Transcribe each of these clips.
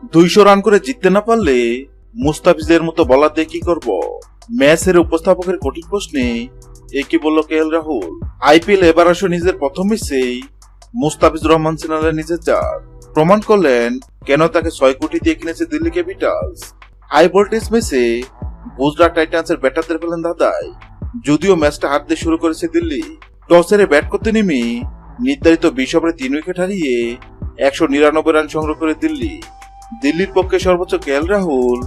200 run করে জিততে না পারলে মুস্তাফিজের মতো বলার দিয়ে কি করব? ম্যাচের উপস্থাপকের কঠিন প্রশ্নে একই বলল কেএল রাহুল। আইপিএল এবার আসে নিজের প্রথম ম্যাচেই মুস্তাফিজুর রহমান সিনালের নিজের জাত প্রমাণ করলেন কেন তাকে 6 কোটি দিয়ে কিনেছে দিল্লি ক্যাপিটালস। হাই ভোল্টেজ ম্যাচে গুজরাট টাইটান্সের ব্যাটারদের পেলেন ধাঁধায়। যদিও ম্যাচটা হাত দিয়ে শুরু করেছে দিল্লি, টস হেরে ব্যাট করতে নেমে নির্ধারিত 20 ওভারে 3 উইকেট হারিয়ে 199 রান সংগ্রহ করে দিল্লির পক্ষে সর্বোচ্চ কেএল রাহুল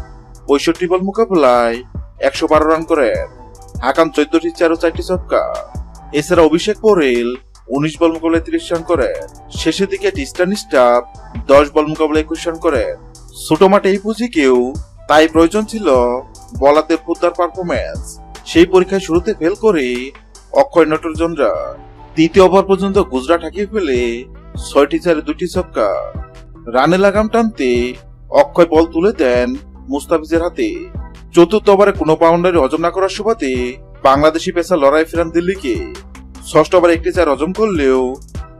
65 বল মোকাবেলায় 112 রান করেন। হাকান 14টি 4 ও 4টি ছক্কা। এছাড়া অভিষেক পোরেল 19 বল মোকাবেলায় 30 রান করেন। শেষের দিকে টিস্টান স্টাফ 10 বল মোকাবেলায় 21 রান করেন। ছোট মাঠে এই পুঁজিকেও তাই প্রয়োজন ছিল বলারদের ফুদ্দার পারফরম্যান্স। সেই পরীক্ষায় শুরুতে ফেল করে অক্ষয় নটরাজনরা তৃতীয় ওভার পর্যন্ত গুজরাট হাঁকিয়ে ফেলে 6টি 4-এ 2টি ছক্কা। রানে লাগাম টানতে অক্ষয় বল তুলে দেন মুস্তাফিজের হাতে। চতুর্থ ওভারে কোনো বাউন্ডারি হজম না করার সুবাদে বাংলাদেশি পেসার লড়াই ফেরান দিল্লিকে। ষষ্ঠ ওভারে 1টি 4 হজম করলেও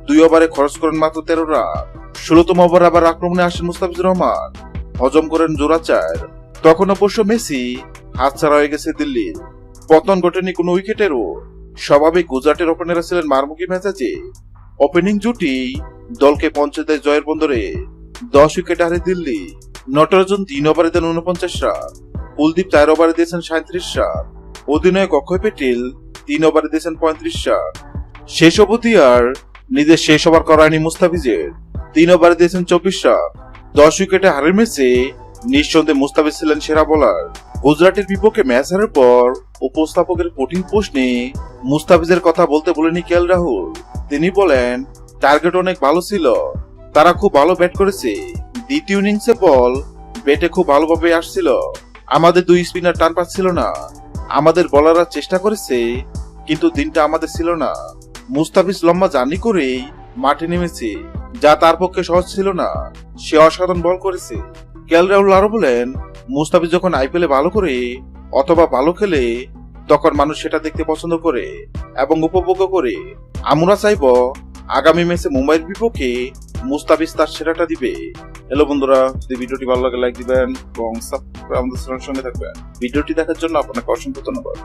2 ওভারে খরচ করেন মাত্র 13 রান। 16তম ওভারে আবার আক্রমণে আসেন মুস্তাফিজুর রহমান, হজম করেন জোড়া 4। তখন অবশ্য মেসি হাতছাড়া হয়ে গেছে দিল্লির। পতন ঘটেনি কোনো উইকেটেরও। স্বাভাবিক গুজরাটের ওপেনাররা ছিলেন মারমুখী মেজাজে। ওপেনিং জুটি দলকে পৌঁছে দেয় জয়ের বন্দরে। 10 উইকেট হারে দিল্লি। নটরাজন 3 ওভারে দেন 49 রান। কুলদীপ 4 ওভারে দিয়েছেন 37 রান। অধিনায়ক অক্ষয় প্যাটেল 3 ওভারে দিয়েছেন 35 রান। শেষ অবধি আর নিজের শেষ ওভার করায়নি মুস্তাফিজের। 3 ওভারে দিয়েছেন 24 রান। 10 উইকেটে হারের ম্যাচে নিঃসন্দেহে মুস্তাফিজ ছিলেন সেরা বোলার। গুজরাটের বিপক্ষে ম্যাচ হারার পর উপস্থাপকের কঠিন প্রশ্নে মুস্তাফিজের কথা বলতে বলেনি কেএল রাহুল। তিনি বলেন, টার্গেট অনেক ভালো ছিল, তারা খুব ভালো ব্যাট করেছে। দ্বিতীয় ইনিংসে বল ব্যাটে খুব ভালোভাবে আসছিল। আমাদের 2 স্পিনার টান পাচ্ছিল না। আমাদের বোলাররা চেষ্টা করেছে, কিন্তু দিনটা আমাদের ছিল না। মুস্তাফিজ লম্বা জার্নি করেই মাঠে নেমেছে, যা তার পক্ষে সহজ ছিল না। সে অসাধারণ বল করেছে। কেএল রাহুল আরো বলেন, মুস্তাফিজ যখন আইপিএলে ভালো করে অথবা ভালো খেলে তখন মানুষ সেটা দেখতে পছন্দ করে এবং উপভোগ করে। আমরা চাইব আগামী ম্যাচে মুম্বাইয়ের বিপক্ষে মুস্তাফিজ তার সেরাটা দিবে। হ্যালো বন্ধুরা, যদি ভিডিওটি ভালো লাগে লাইক দিবেন এবং সাবস্ক্রাইব আমাদের সঙ্গে থাকবেন। ভিডিওটি দেখার জন্য আপনাকে অসংখ্য ধন্যবাদ।